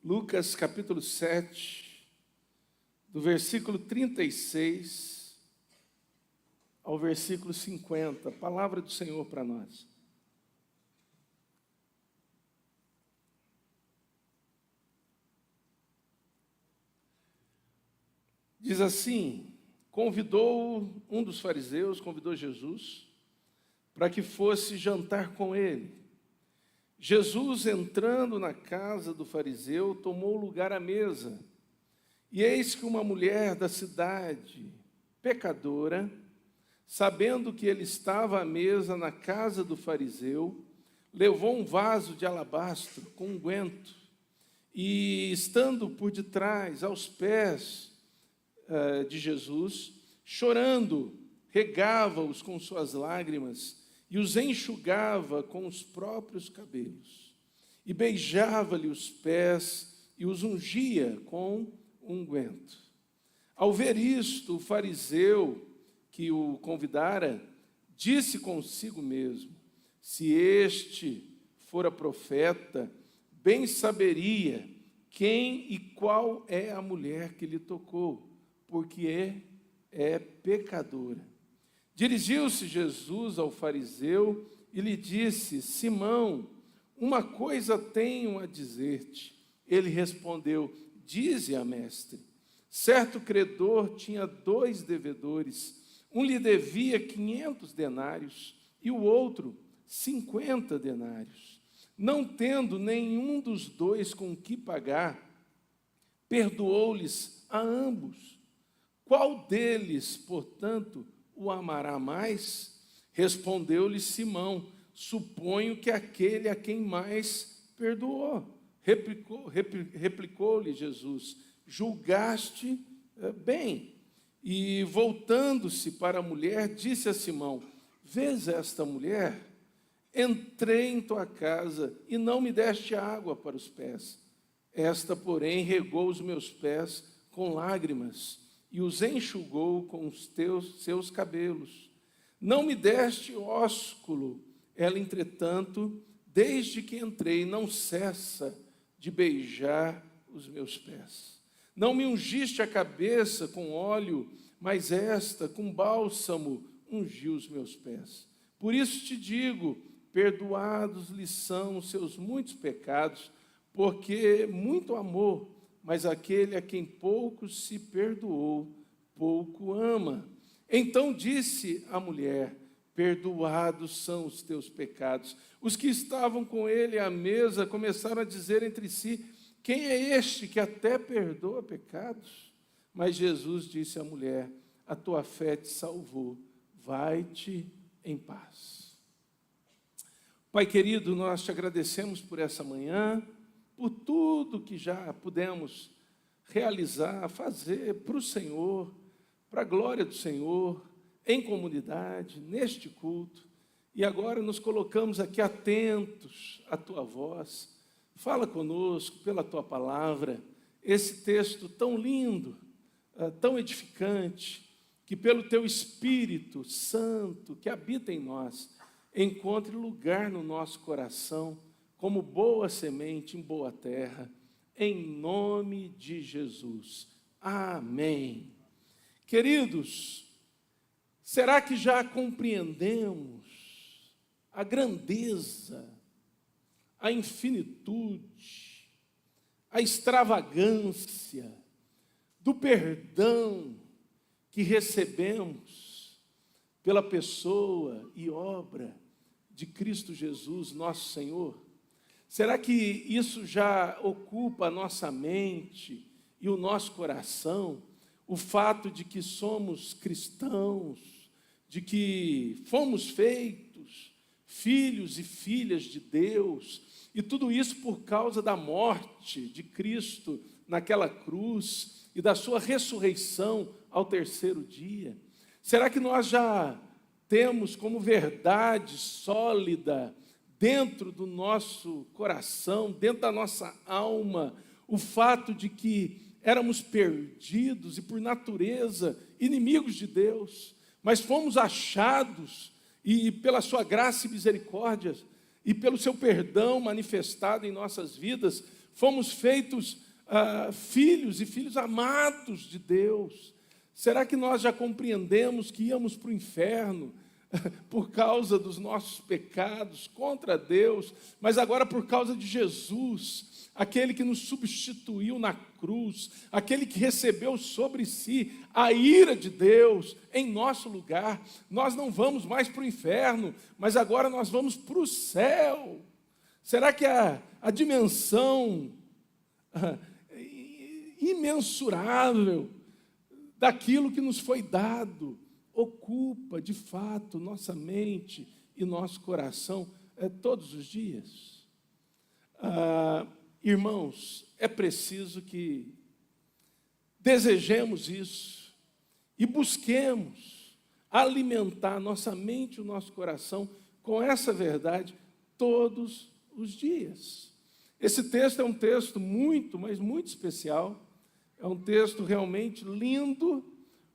Lucas capítulo 7, do versículo 36 ao versículo 50, palavra do Senhor para nós. Diz assim: um dos fariseus convidou Jesus para que fosse jantar com ele. Jesus, entrando na casa do fariseu, tomou lugar à mesa. E eis que uma mulher da cidade, pecadora, sabendo que ele estava à mesa na casa do fariseu, levou um vaso de alabastro com unguento e, estando por detrás, aos pés de Jesus, chorando, regava-os com suas lágrimas e os enxugava com os próprios cabelos, e beijava-lhe os pés e os ungia com unguento. Ao ver isto, o fariseu que o convidara disse consigo mesmo: se este fora profeta, bem saberia quem e qual é a mulher que lhe tocou, porque é pecadora. Dirigiu-se Jesus ao fariseu e lhe disse: Simão, uma coisa tenho a dizer-te. Ele respondeu: dize-a, mestre. Certo credor tinha 2 devedores. Um lhe devia 500 denários e o outro 50 denários. Não tendo nenhum dos 2 com que pagar, perdoou-lhes a ambos. Qual deles, portanto, o amará mais? Respondeu-lhe Simão: suponho que aquele a quem mais perdoou. Replicou-lhe Jesus: julgaste bem. E voltando-se para a mulher, disse a Simão: vês esta mulher? Entrei em tua casa e não me deste água para os pés. Esta, porém, regou os meus pés com lágrimas e os enxugou com os seus cabelos. Não me deste ósculo. Ela, entretanto, desde que entrei, não cessa de beijar os meus pés. Não me ungiste a cabeça com óleo, mas esta, com bálsamo, ungiu os meus pés. Por isso te digo, perdoados lhe são os seus muitos pecados, porque muito amou. Mas aquele a quem pouco se perdoou, pouco ama. Então disse a mulher: perdoados são os teus pecados. Os que estavam com ele à mesa começaram a dizer entre si: quem é este que até perdoa pecados? Mas Jesus disse à mulher: a tua fé te salvou, vai-te em paz. Pai querido, nós te agradecemos por essa manhã, por tudo que já pudemos realizar, fazer para o Senhor, para a glória do Senhor, em comunidade, neste culto. E agora nos colocamos aqui atentos à tua voz. Fala conosco pela tua palavra, esse texto tão lindo, tão edificante, que pelo teu Espírito Santo que habita em nós, encontre lugar no nosso coração, como boa semente em boa terra, em nome de Jesus. Amém. Queridos, será que já compreendemos a grandeza, a infinitude, a extravagância do perdão que recebemos pela pessoa e obra de Cristo Jesus, nosso Senhor? Será que isso já ocupa a nossa mente e o nosso coração? O fato de que somos cristãos, de que fomos feitos filhos e filhas de Deus, e tudo isso por causa da morte de Cristo naquela cruz e da sua ressurreição ao 3º dia. Será que nós já temos como verdade sólida dentro do nosso coração, dentro da nossa alma, o fato de que éramos perdidos e por natureza inimigos de Deus, mas fomos achados e pela sua graça e misericórdia e pelo seu perdão manifestado em nossas vidas, fomos feitos filhos e filhos amados de Deus. Será que nós já compreendemos que íamos para o inferno por causa dos nossos pecados contra Deus, mas agora por causa de Jesus, aquele que nos substituiu na cruz, aquele que recebeu sobre si a ira de Deus em nosso lugar, nós não vamos mais para o inferno, mas agora nós vamos para o céu. Será que a dimensão imensurável daquilo que nos foi dado ocupa, de fato, nossa mente e nosso coração todos os dias? Irmãos, é preciso que desejemos isso e busquemos alimentar nossa mente e o nosso coração com essa verdade todos os dias. Esse texto é um texto muito, mas muito especial. É um texto realmente lindo,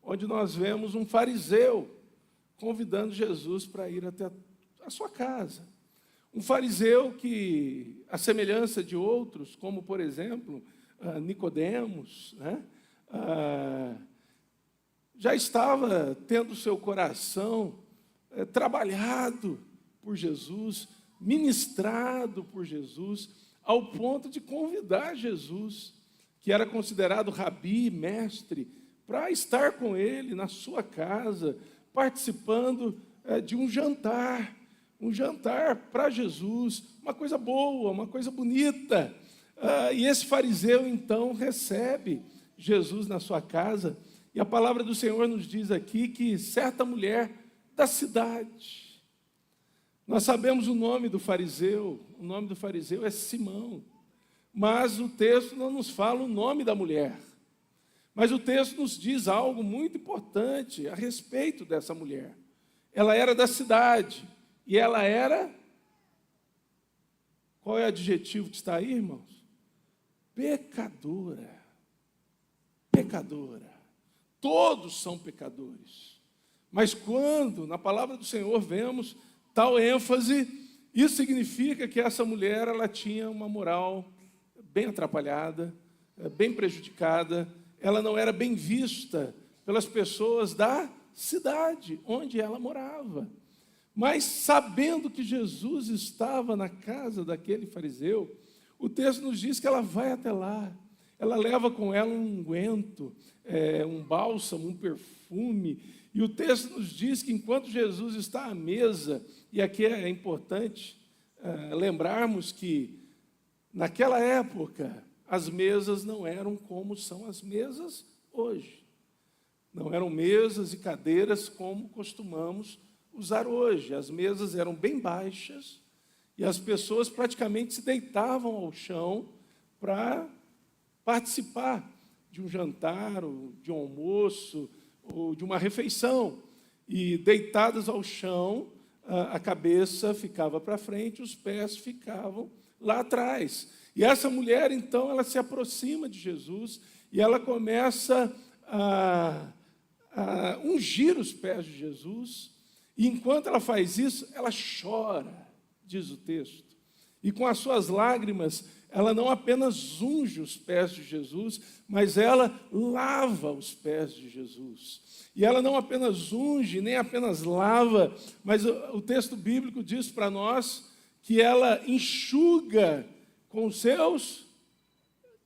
onde nós vemos um fariseu convidando Jesus para ir até a sua casa. Um fariseu que, à semelhança de outros, como, por exemplo, Nicodemos, né, já estava tendo seu coração trabalhado por Jesus, ministrado por Jesus, ao ponto de convidar Jesus, que era considerado rabi, mestre, para estar com ele na sua casa, participando de um jantar para Jesus, uma coisa boa, uma coisa bonita. E esse fariseu, então, recebe Jesus na sua casa, e a palavra do Senhor nos diz aqui que certa mulher da cidade, nós sabemos o nome do fariseu é Simão, mas o texto não nos fala o nome da mulher. Mas o texto nos diz algo muito importante a respeito dessa mulher. Ela era da cidade, e ela era... Qual é o adjetivo que está aí, irmãos? Pecadora. Pecadora. Todos são pecadores. Mas quando, na palavra do Senhor, vemos tal ênfase, isso significa que essa mulher, ela tinha uma moral bem atrapalhada, bem prejudicada. Ela não era bem vista pelas pessoas da cidade onde ela morava. Mas, sabendo que Jesus estava na casa daquele fariseu, o texto nos diz que ela vai até lá. Ela leva com ela um unguento, um bálsamo, um perfume. E o texto nos diz que enquanto Jesus está à mesa, e aqui é importante lembrarmos que, naquela época, as mesas não eram como são as mesas hoje. Não eram mesas e cadeiras como costumamos usar hoje. As mesas eram bem baixas e as pessoas praticamente se deitavam ao chão para participar de um jantar, ou de um almoço, ou de uma refeição. E deitadas ao chão, a cabeça ficava para frente, os pés ficavam lá atrás. E essa mulher, então, ela se aproxima de Jesus e ela começa a ungir os pés de Jesus. E enquanto ela faz isso, ela chora, diz o texto. E com as suas lágrimas, ela não apenas unge os pés de Jesus, mas ela lava os pés de Jesus. E ela não apenas unge, nem apenas lava, mas o texto bíblico diz para nós que ela enxuga com os seus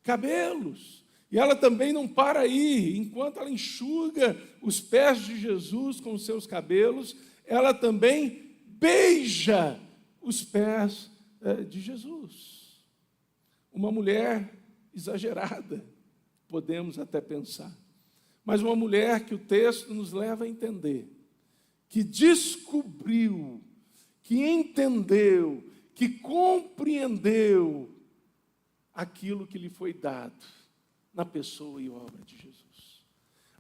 cabelos. E ela também não para aí. Enquanto ela enxuga os pés de Jesus com os seus cabelos, ela também beija os pés de Jesus. Uma mulher exagerada, podemos até pensar. Mas uma mulher que o texto nos leva a entender, que descobriu, que entendeu, que compreendeu aquilo que lhe foi dado na pessoa e obra de Jesus.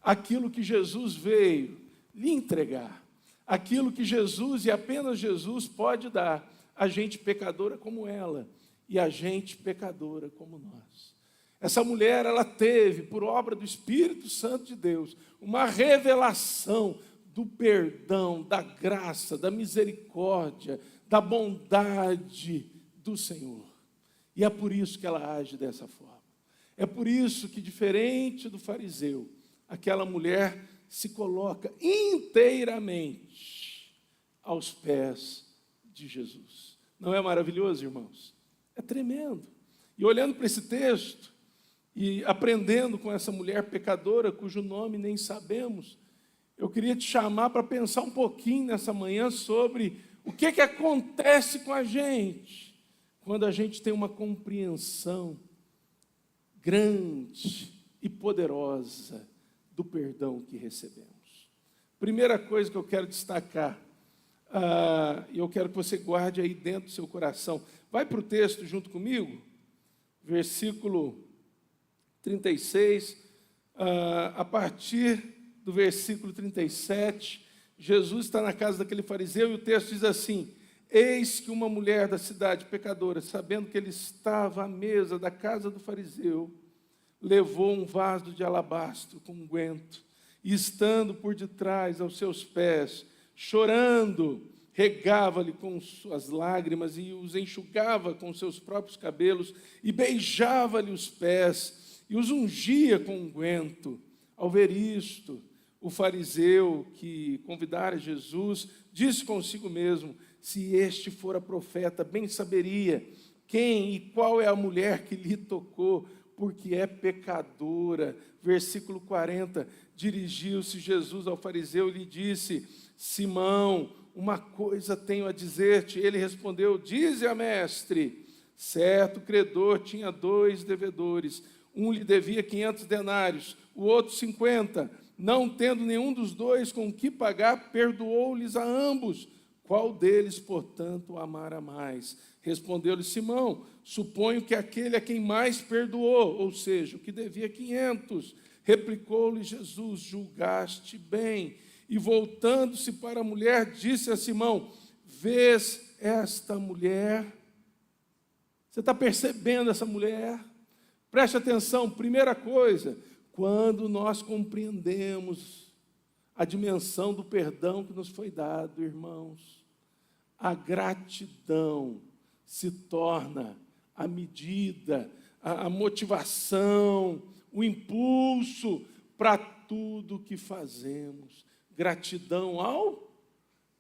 Aquilo que Jesus veio lhe entregar. Aquilo que Jesus e apenas Jesus pode dar a gente pecadora como ela e a gente pecadora como nós. Essa mulher, ela teve, por obra do Espírito Santo de Deus, uma revelação do perdão, da graça, da misericórdia, da bondade do Senhor. E é por isso que ela age dessa forma. É por isso que, diferente do fariseu, aquela mulher se coloca inteiramente aos pés de Jesus. Não é maravilhoso, irmãos? É tremendo. E olhando para esse texto, e aprendendo com essa mulher pecadora, cujo nome nem sabemos, eu queria te chamar para pensar um pouquinho nessa manhã sobre o que acontece com a gente quando a gente tem uma compreensão grande e poderosa do perdão que recebemos. Primeira coisa que eu quero destacar, e eu quero que você guarde aí dentro do seu coração. Vai para o texto junto comigo, versículo 36, a partir do versículo 37, Jesus está na casa daquele fariseu e o texto diz assim: eis que uma mulher da cidade, pecadora, sabendo que ele estava à mesa da casa do fariseu, levou um vaso de alabastro com unguento, e estando por detrás aos seus pés, chorando, regava-lhe com suas lágrimas e os enxugava com seus próprios cabelos e beijava-lhe os pés e os ungia com unguento. Ao ver isto, o fariseu que convidara Jesus disse consigo mesmo: se este fora profeta, bem saberia quem e qual é a mulher que lhe tocou, porque é pecadora. Versículo 40, dirigiu-se Jesus ao fariseu e lhe disse: Simão, uma coisa tenho a dizer-te. Ele respondeu: dize-a, mestre. Certo credor tinha 2 devedores. Um lhe devia 500 denários, o outro 50. Não tendo nenhum dos 2 com que pagar, perdoou-lhes a ambos. Qual deles, portanto, amara mais? Respondeu-lhe Simão: suponho que aquele a quem mais perdoou, ou seja, o que devia 500. Replicou-lhe Jesus: julgaste bem. E voltando-se para a mulher, disse a Simão: vês esta mulher? Você está percebendo essa mulher? Preste atenção, primeira coisa, quando nós compreendemos a dimensão do perdão que nos foi dado, irmãos, a gratidão se torna a medida, a motivação, o impulso para tudo que fazemos. Gratidão ao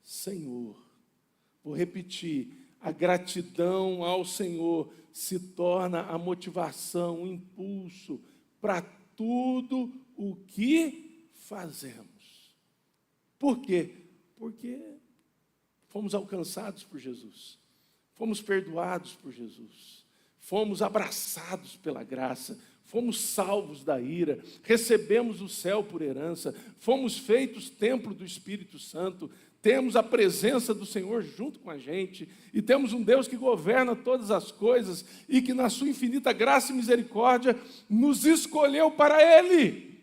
Senhor. Vou repetir, a gratidão ao Senhor se torna a motivação, o impulso para tudo o que fazemos. Por quê? Porque fomos alcançados por Jesus, fomos perdoados por Jesus, fomos abraçados pela graça, fomos salvos da ira, recebemos o céu por herança, fomos feitos templo do Espírito Santo, temos a presença do Senhor junto com a gente, e temos um Deus que governa todas as coisas, e que na sua infinita graça e misericórdia, nos escolheu para Ele,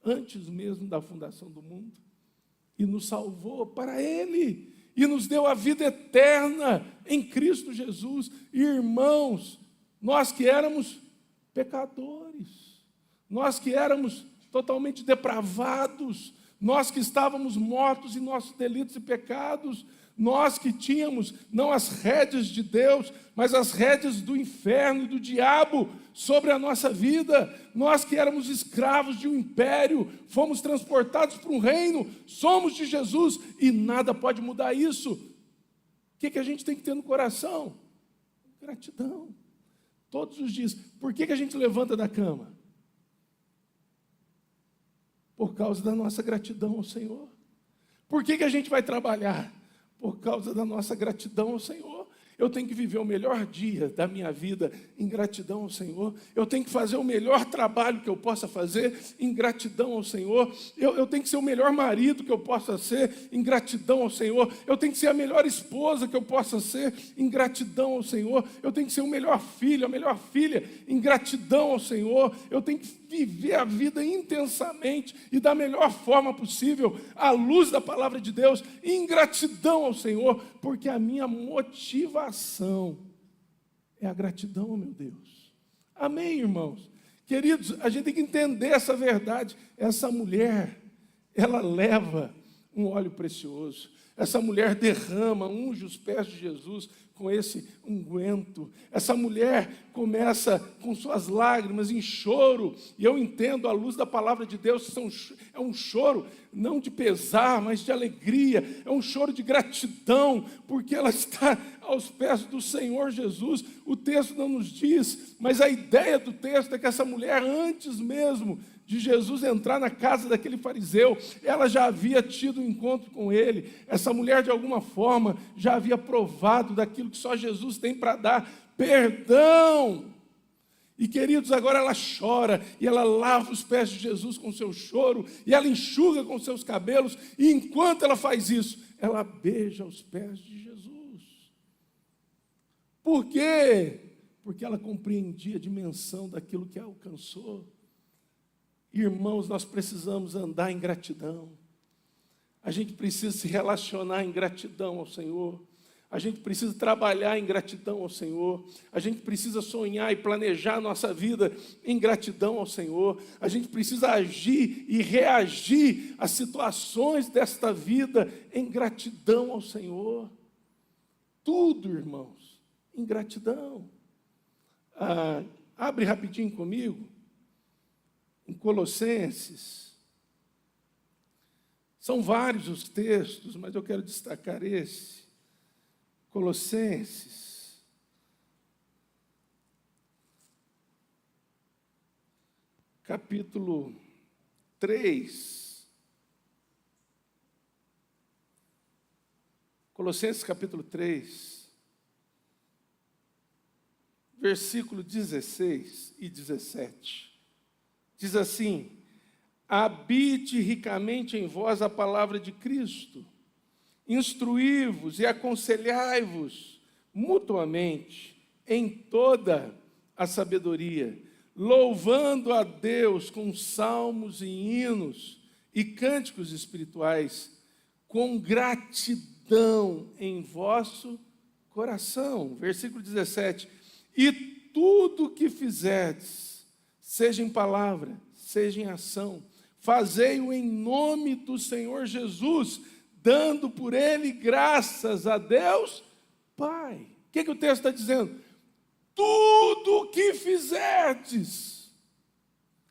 antes mesmo da fundação do mundo, e nos salvou para Ele, e nos deu a vida eterna em Cristo Jesus. Irmãos, nós que éramos pecadores, nós que éramos totalmente depravados, nós que estávamos mortos em nossos delitos e pecados, nós que tínhamos não as rédeas de Deus, mas as rédeas do inferno e do diabo sobre a nossa vida, nós que éramos escravos de um império, fomos transportados para um reino, somos de Jesus e nada pode mudar isso. O que a gente tem que ter no coração? Gratidão. Todos os dias. Por que a gente levanta da cama? Por causa da nossa gratidão ao Senhor. Por que a gente vai trabalhar? Por causa da nossa gratidão ao Senhor. Eu tenho que viver o melhor dia da minha vida em gratidão ao Senhor. Eu tenho que fazer o melhor trabalho que eu possa fazer em gratidão ao Senhor. Eu tenho que ser o melhor marido que eu possa ser em gratidão ao Senhor. Eu tenho que ser a melhor esposa que eu possa ser em gratidão ao Senhor. Eu tenho que ser o melhor filho, a melhor filha em gratidão ao Senhor. Eu tenho que viver a vida intensamente e da melhor forma possível, à luz da palavra de Deus, em gratidão ao Senhor, porque a minha motivação é a gratidão, meu Deus. Amém, irmãos? Queridos, a gente tem que entender essa verdade. Essa mulher, ela leva um óleo precioso. Essa mulher derrama, unge os pés de Jesus com esse unguento. Essa mulher começa com suas lágrimas em choro, e eu entendo, à luz da palavra de Deus, é um choro não de pesar, mas de alegria, é um choro de gratidão, porque ela está aos pés do Senhor Jesus. O texto não nos diz, mas a ideia do texto é que essa mulher, antes mesmo de Jesus entrar na casa daquele fariseu, ela já havia tido um encontro com ele. Essa mulher, de alguma forma, já havia provado daquilo que só Jesus tem para dar: perdão. E, queridos, agora ela chora, e ela lava os pés de Jesus com seu choro, e ela enxuga com seus cabelos, e enquanto ela faz isso, ela beija os pés de Jesus. Por quê? Porque ela compreendia a dimensão daquilo que a alcançou. Irmãos, nós precisamos andar em gratidão. A gente precisa se relacionar em gratidão ao Senhor. A gente precisa trabalhar em gratidão ao Senhor. A gente precisa sonhar e planejar a nossa vida em gratidão ao Senhor. A gente precisa agir e reagir às situações desta vida em gratidão ao Senhor. Tudo, irmãos, em gratidão. Abre rapidinho comigo, em Colossenses. São vários os textos, mas eu quero destacar esse. Colossenses, capítulo 3. Colossenses, capítulo 3, versículo 16 e 17. Diz assim: habite ricamente em vós a palavra de Cristo, instruí-vos e aconselhai-vos mutuamente em toda a sabedoria, louvando a Deus com salmos e hinos e cânticos espirituais, com gratidão em vosso coração. Versículo 17: e tudo que fizerdes, seja em palavra, seja em ação, fazei-o em nome do Senhor Jesus, dando por ele graças a Deus Pai. O que o texto está dizendo? Tudo o que fizerdes,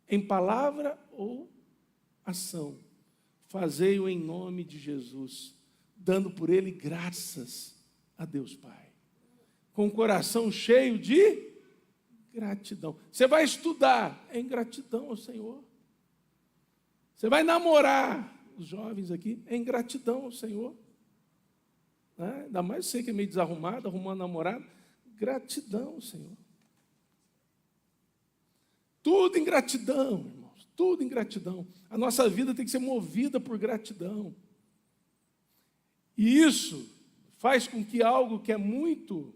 em palavra ou ação, fazei-o em nome de Jesus, dando por ele graças a Deus Pai, com o coração cheio de gratidão. Você vai estudar em gratidão ao Senhor. Você vai namorar, os jovens aqui, em gratidão ao Senhor. Né? Ainda mais você que é meio desarrumado, arrumou uma namorada. Gratidão ao Senhor. Tudo em gratidão, irmãos. Tudo em gratidão. A nossa vida tem que ser movida por gratidão. E isso faz com que algo que é muito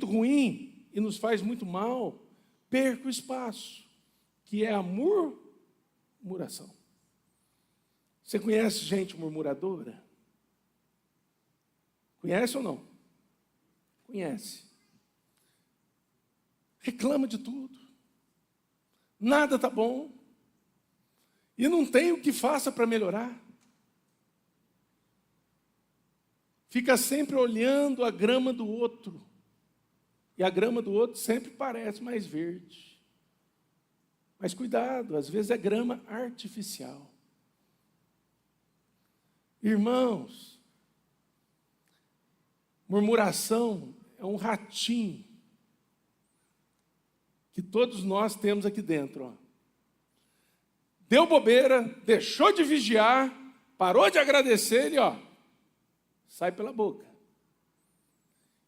ruim e nos faz muito mal, perca o espaço, que é a murmuração. Você conhece gente murmuradora? Conhece ou não? Conhece. Reclama de tudo. Nada está bom. E não tem o que faça para melhorar. Fica sempre olhando a grama do outro. E a grama do outro sempre parece mais verde. Mas cuidado, às vezes é grama artificial. Irmãos, murmuração é um ratinho que todos nós temos aqui dentro. Ó. Deu bobeira, deixou de vigiar, parou de agradecer, ele sai pela boca.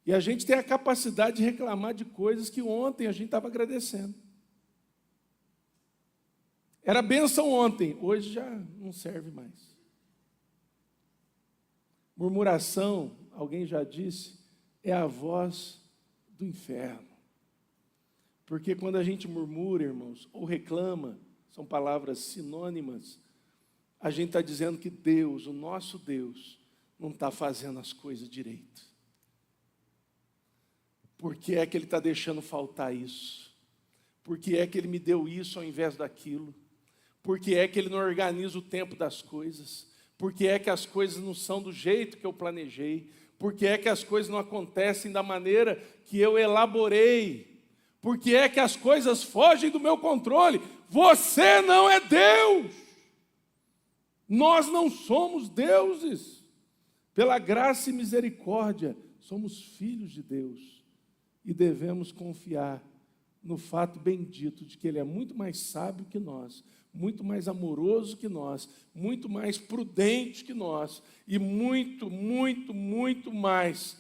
E a gente tem a capacidade de reclamar de coisas que ontem a gente estava agradecendo. Era bênção ontem, hoje já não serve mais. Murmuração, alguém já disse, é a voz do inferno. Porque quando a gente murmura, irmãos, ou reclama, são palavras sinônimas, a gente está dizendo que Deus, o nosso Deus, não está fazendo as coisas direito. Por que é que Ele está deixando faltar isso? Por que é que Ele me deu isso ao invés daquilo? Por que é que Ele não organiza o tempo das coisas? Por que é que as coisas não são do jeito que eu planejei? Por que é que as coisas não acontecem da maneira que eu elaborei? Por que é que as coisas fogem do meu controle? Você não é Deus. Nós não somos deuses. Pela graça e misericórdia, somos filhos de Deus. E devemos confiar no fato bendito de que Ele é muito mais sábio que nós, muito mais amoroso que nós, muito mais prudente que nós e muito, muito, muito mais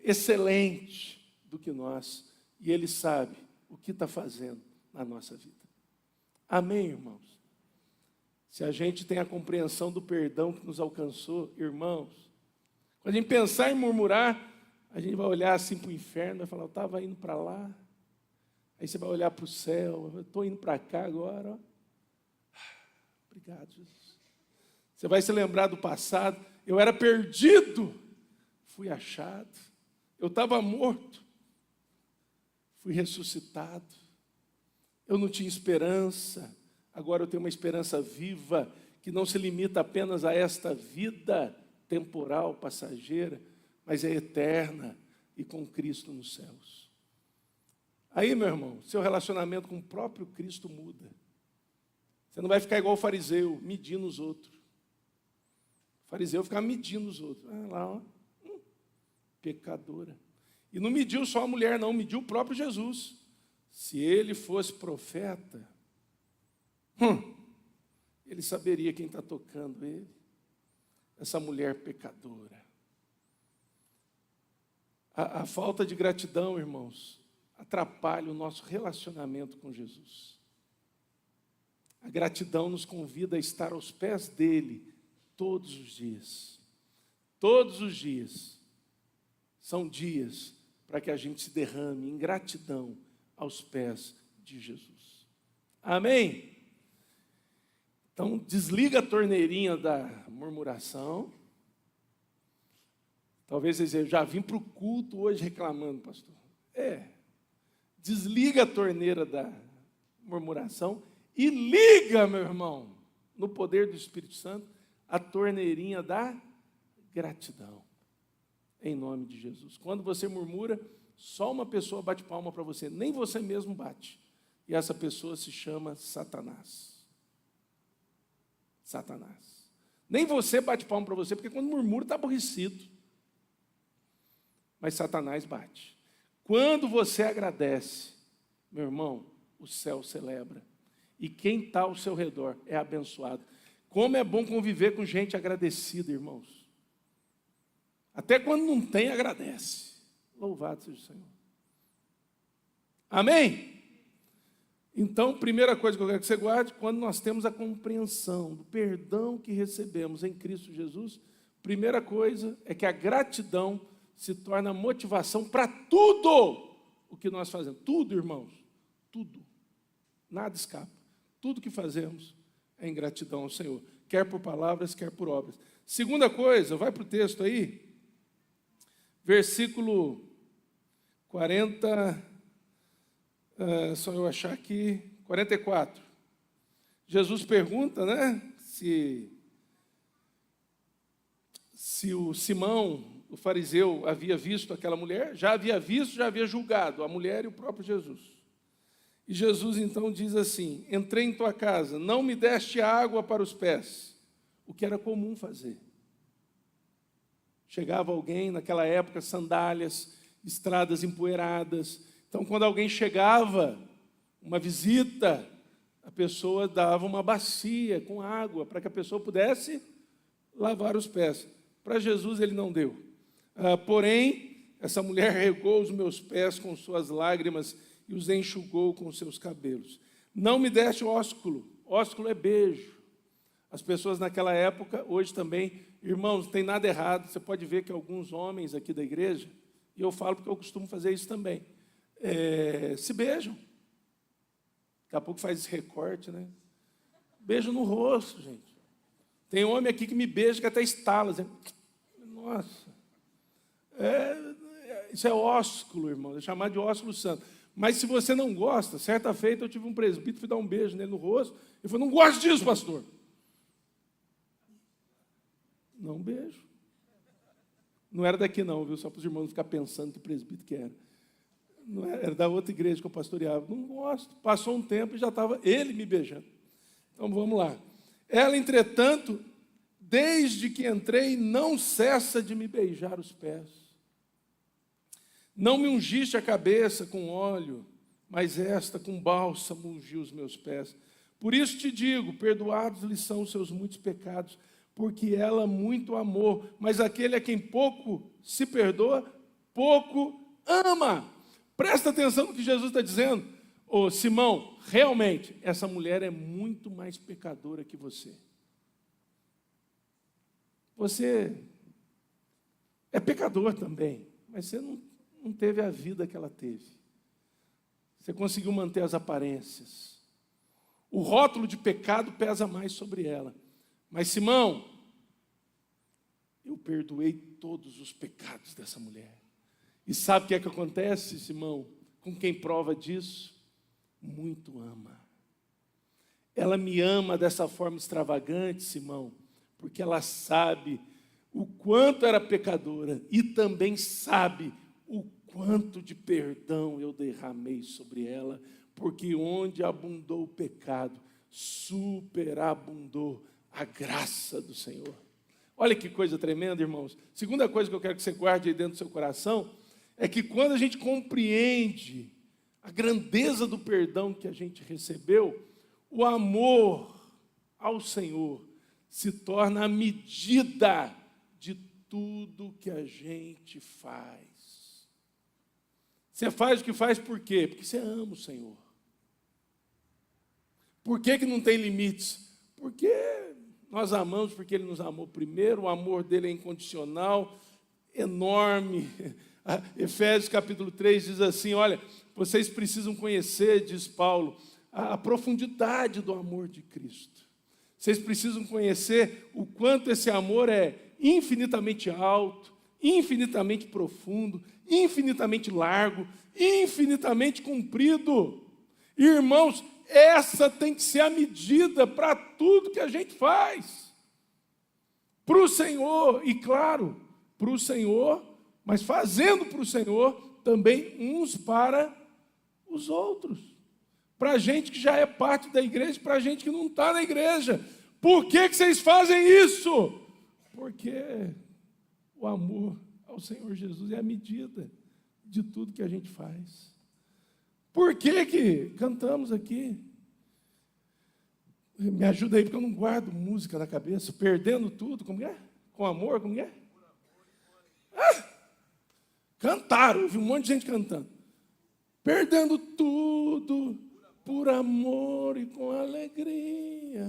excelente do que nós. E Ele sabe o que está fazendo na nossa vida. Amém, irmãos? Se a gente tem a compreensão do perdão que nos alcançou, irmãos, quando a gente pensar em murmurar, a gente vai olhar assim para o inferno e vai falar, eu estava indo para lá. Aí você vai olhar para o céu, eu estou indo para cá agora. Ó. Obrigado, Jesus. Você vai se lembrar do passado. Eu era perdido, fui achado. Eu estava morto, fui ressuscitado. Eu não tinha esperança, agora eu tenho uma esperança viva, que não se limita apenas a esta vida temporal, passageira, mas é eterna e com Cristo nos céus. Aí, meu irmão, seu relacionamento com o próprio Cristo muda. Você não vai ficar igual o fariseu, medindo os outros. O fariseu ficava medindo os outros. Ah, lá, ó, pecadora. E não mediu só a mulher, não, mediu o próprio Jesus. Se ele fosse profeta, ele saberia quem está tocando ele. Essa mulher pecadora. A falta de gratidão, irmãos, atrapalha o nosso relacionamento com Jesus. A gratidão nos convida a estar aos pés dele todos os dias. Todos os dias são dias para que a gente se derrame em gratidão aos pés de Jesus. Amém? Então, desliga a torneirinha da murmuração. Talvez vocês dizem, eu já vim para o culto hoje reclamando, pastor. Desliga a torneira da murmuração e liga, meu irmão, no poder do Espírito Santo, a torneirinha da gratidão. Em nome de Jesus. Quando você murmura, só uma pessoa bate palma para você, nem você mesmo bate. E essa pessoa se chama Satanás. Satanás. Nem você bate palma para você, porque quando murmura está aborrecido. Mas Satanás bate. Quando você agradece, meu irmão, o céu celebra. E quem está ao seu redor é abençoado. Como é bom conviver com gente agradecida, irmãos. Até quando não tem, agradece. Louvado seja o Senhor. Amém? Então, primeira coisa que eu quero que você guarde, quando nós temos a compreensão do perdão que recebemos em Cristo Jesus, primeira coisa é que a gratidão se torna motivação para tudo o que nós fazemos. Tudo, irmãos. Tudo. Nada escapa. Tudo que fazemos é em gratidão ao Senhor. Quer por palavras, quer por obras. Segunda coisa, vai para o texto aí. Versículo 40, só eu achar aqui, 44. Jesus pergunta, né, se o Simão, o fariseu, havia visto aquela mulher. Já havia visto, já havia julgado a mulher e o próprio Jesus. E Jesus então diz assim, entrei em tua casa, não me deste água para os pés, o que era comum fazer. Chegava alguém, naquela época, sandálias, estradas empoeiradas. Então, quando alguém chegava, uma visita, a pessoa dava uma bacia com água para que a pessoa pudesse lavar os pés. Para Jesus, ele não deu. Porém, essa mulher regou os meus pés com suas lágrimas e os enxugou com seus cabelos. Não me deste ósculo. Ósculo é beijo. As pessoas naquela época, hoje também, irmãos, não tem nada errado. Você pode ver que alguns homens aqui da igreja, e eu falo porque eu costumo fazer isso também, se beijam. Daqui a pouco faz esse recorte, né? Beijo no rosto, gente. Tem homem aqui que me beija que até estala. Nossa. Isso é ósculo, irmão. É chamado de ósculo santo. Mas se você não gosta, certa feita eu tive um presbítero, fui dar um beijo nele no rosto. Ele falou, não gosto disso, pastor. Não beijo. Não era daqui não, viu? Só para os irmãos não ficar pensando que presbítero que era. Não era da outra igreja que eu pastoreava. Não gosto. Passou um tempo e já estava ele me beijando. Então vamos lá. Ela, entretanto, desde que entrei, não cessa de me beijar os pés. Não me ungiste a cabeça com óleo, mas esta com bálsamo ungiu os meus pés. Por isso te digo, perdoados lhe são os seus muitos pecados, porque ela muito amou, mas aquele a quem pouco se perdoa, pouco ama. Presta atenção no que Jesus está dizendo. Ô Simão, realmente, essa mulher é muito mais pecadora que você. Você é pecador também, mas você não teve a vida que ela teve. Você conseguiu manter as aparências. O rótulo de pecado pesa mais sobre ela. Mas, Simão, eu perdoei todos os pecados dessa mulher. E sabe o que é que acontece, Simão? Com quem prova disso? Muito ama. Ela me ama dessa forma extravagante, Simão, porque ela sabe o quanto era pecadora e também sabe o quanto de perdão eu derramei sobre ela, porque onde abundou o pecado, superabundou a graça do Senhor. Olha que coisa tremenda, irmãos. Segunda coisa que eu quero que você guarde aí dentro do seu coração é que quando a gente compreende a grandeza do perdão que a gente recebeu, o amor ao Senhor se torna a medida de tudo que a gente faz. Você faz o que faz por quê? Porque você ama o Senhor. Por que não tem limites? Porque nós amamos, porque Ele nos amou primeiro, o amor dele é incondicional, enorme. Efésios capítulo 3 diz assim, olha, vocês precisam conhecer, diz Paulo, a profundidade do amor de Cristo. Vocês precisam conhecer o quanto esse amor é infinitamente alto, infinitamente profundo, infinitamente largo, infinitamente comprido. Irmãos, essa tem que ser a medida para tudo que a gente faz. Para o Senhor, e claro, para o Senhor, mas fazendo para o Senhor também uns para os outros. Para a gente que já é parte da igreja, para a gente que não está na igreja. Por que vocês fazem isso? Porque o amor ao Senhor Jesus é a medida de tudo que a gente faz. Por que cantamos aqui? Me ajuda aí, porque eu não guardo música na cabeça. Perdendo tudo, como é? Com amor, como é? Cantaram, eu vi um monte de gente cantando. Perdendo tudo por amor e com alegria.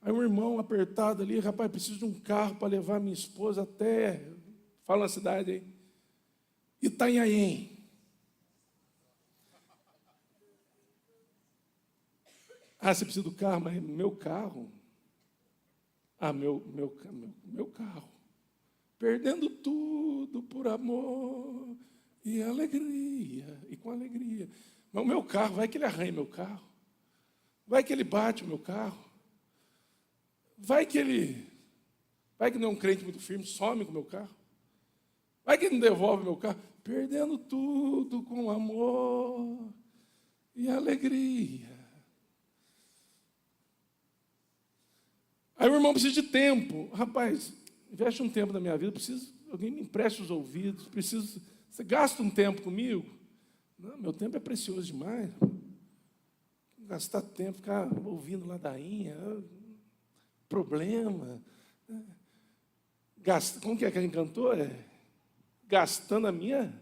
Aí um irmão apertado ali, rapaz, preciso de um carro para levar minha esposa até, fala na cidade aí, Itanhaém. Você precisa do carro, mas meu carro. Meu carro. Perdendo tudo por amor e alegria, e com alegria. Mas o meu carro, vai que ele arranha meu carro. Vai que ele bate o meu carro. Vai que não é um crente muito firme, some com o meu carro. Vai que ele não devolve o meu carro. Perdendo tudo com amor e alegria. Aí o irmão precisa de tempo. Rapaz, investe um tempo na minha vida, alguém me empreste os ouvidos, você gasta um tempo comigo? Não, meu tempo é precioso demais. Gastar tempo, ficar ouvindo ladainha, problema. Como que é que a gente cantou? Gastando a minha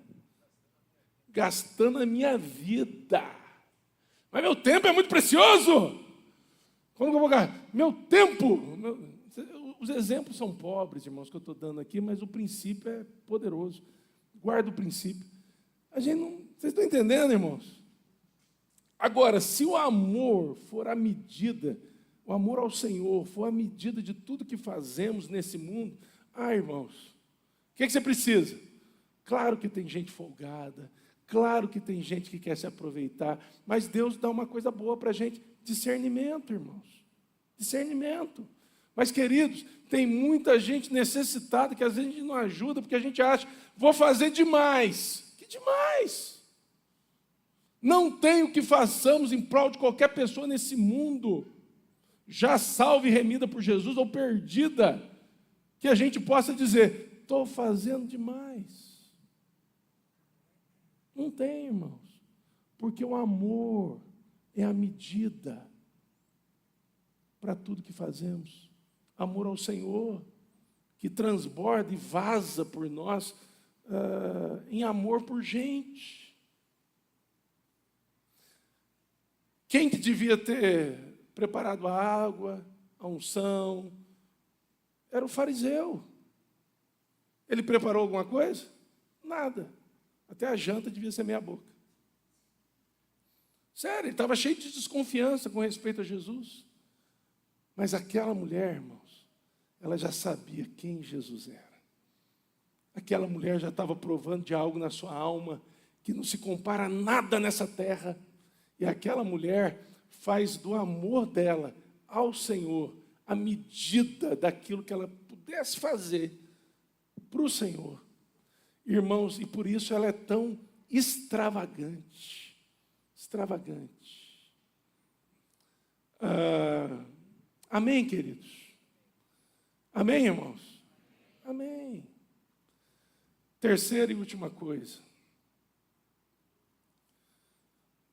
vida. Mas meu tempo é muito precioso. Como que eu vou gastar? Meu tempo. Os exemplos são pobres, irmãos, que eu estou dando aqui, mas o princípio é poderoso. Guarda o princípio. Vocês estão entendendo, irmãos? Agora, se o amor for a medida, o amor ao Senhor for a medida de tudo que fazemos nesse mundo, irmãos, o que você precisa? Claro que tem gente folgada, claro que tem gente que quer se aproveitar, mas Deus dá uma coisa boa para a gente, discernimento, irmãos. Discernimento. Mas, queridos, tem muita gente necessitada que às vezes a gente não ajuda porque a gente acha, vou fazer demais. Que demais? Não tem o que façamos em prol de qualquer pessoa nesse mundo, já salva e remida por Jesus ou perdida, que a gente possa dizer, estou fazendo demais. Não tem, irmãos, porque o amor é a medida para tudo que fazemos. Amor ao Senhor, que transborda e vaza por nós em amor por gente. Quem que devia ter preparado a água, a unção? Era o fariseu. Ele preparou alguma coisa? Nada. Até a janta devia ser meia boca. Sério, ele estava cheio de desconfiança com respeito a Jesus. Mas aquela mulher, irmãos, ela já sabia quem Jesus era. Aquela mulher já estava provando de algo na sua alma que não se compara a nada nessa terra. E aquela mulher faz do amor dela ao Senhor a medida daquilo que ela pudesse fazer para o Senhor. Irmãos, e por isso ela é tão extravagante. Extravagante. Amém, queridos? Amém, irmãos? Amém. Terceira e última coisa.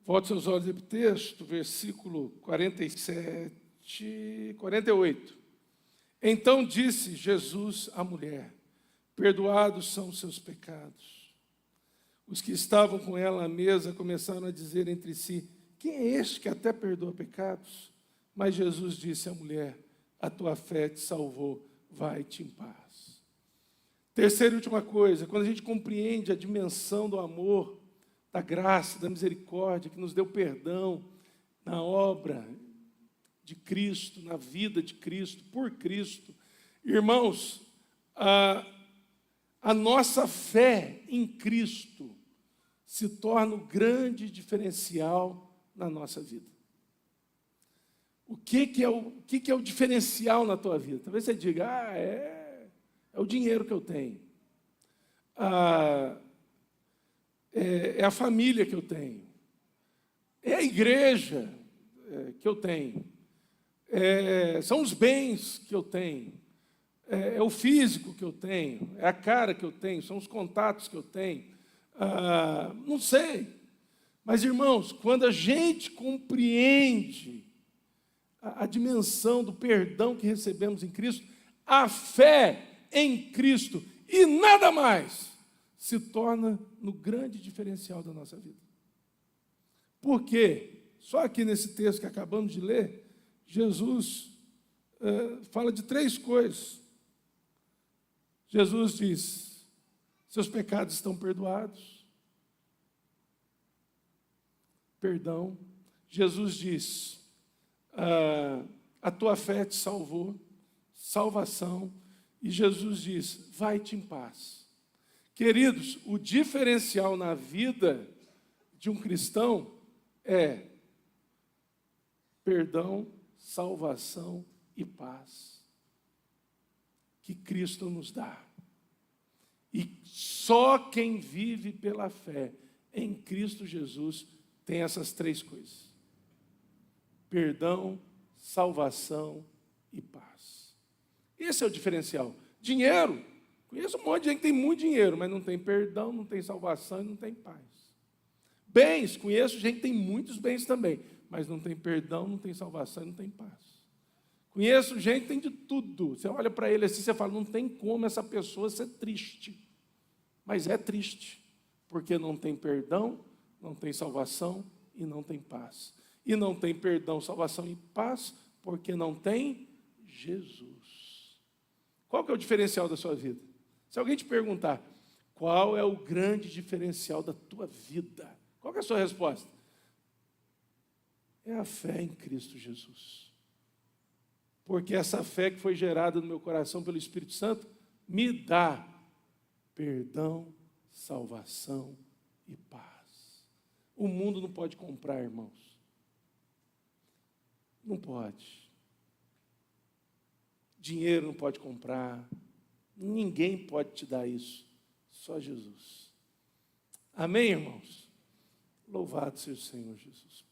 Volte seus olhos para o texto, versículo 47, 48. Então disse Jesus à mulher, perdoados são os seus pecados. Os que estavam com ela à mesa começaram a dizer entre si, quem é este que até perdoa pecados? Mas Jesus disse à mulher, a tua fé te salvou, vai-te em paz. Terceira e última coisa, quando a gente compreende a dimensão do amor, da graça, da misericórdia, que nos deu perdão na obra de Cristo, na vida de Cristo, por Cristo. Irmãos, a nossa fé em Cristo se torna o grande diferencial na nossa vida. O que é o diferencial na tua vida? Talvez você diga, é o dinheiro que eu tenho. É a família que eu tenho, é a igreja que eu tenho, são os bens que eu tenho, é o físico que eu tenho, é a cara que eu tenho, são os contatos que eu tenho, não sei. Mas, irmãos, quando a gente compreende a dimensão do perdão que recebemos em Cristo, a fé em Cristo e nada mais, se torna no grande diferencial da nossa vida. Por quê? Só aqui nesse texto que acabamos de ler, Jesus fala de três coisas. Jesus diz, seus pecados estão perdoados. Perdão. Jesus diz, a tua fé te salvou, salvação. E Jesus diz, vai-te em paz. Queridos, o diferencial na vida de um cristão é perdão, salvação e paz que Cristo nos dá. E só quem vive pela fé em Cristo Jesus tem essas três coisas: perdão, salvação e paz. Esse é o diferencial. Dinheiro. Conheço um monte de gente que tem muito dinheiro, mas não tem perdão, não tem salvação e não tem paz. Bens, conheço gente que tem muitos bens também, mas não tem perdão, não tem salvação e não tem paz. Conheço gente que tem de tudo. Você olha para ele assim, você fala, não tem como essa pessoa ser triste. Mas é triste, porque não tem perdão, não tem salvação e não tem paz. E não tem perdão, salvação e paz, porque não tem Jesus. Qual que é o diferencial da sua vida? Se alguém te perguntar, qual é o grande diferencial da tua vida? Qual que é a sua resposta? É a fé em Cristo Jesus. Porque essa fé que foi gerada no meu coração pelo Espírito Santo me dá perdão, salvação e paz. O mundo não pode comprar, irmãos. Não pode. dinheiro não pode comprar, ninguém pode te dar isso, só Jesus. Amém, irmãos? Louvado seja o Senhor Jesus.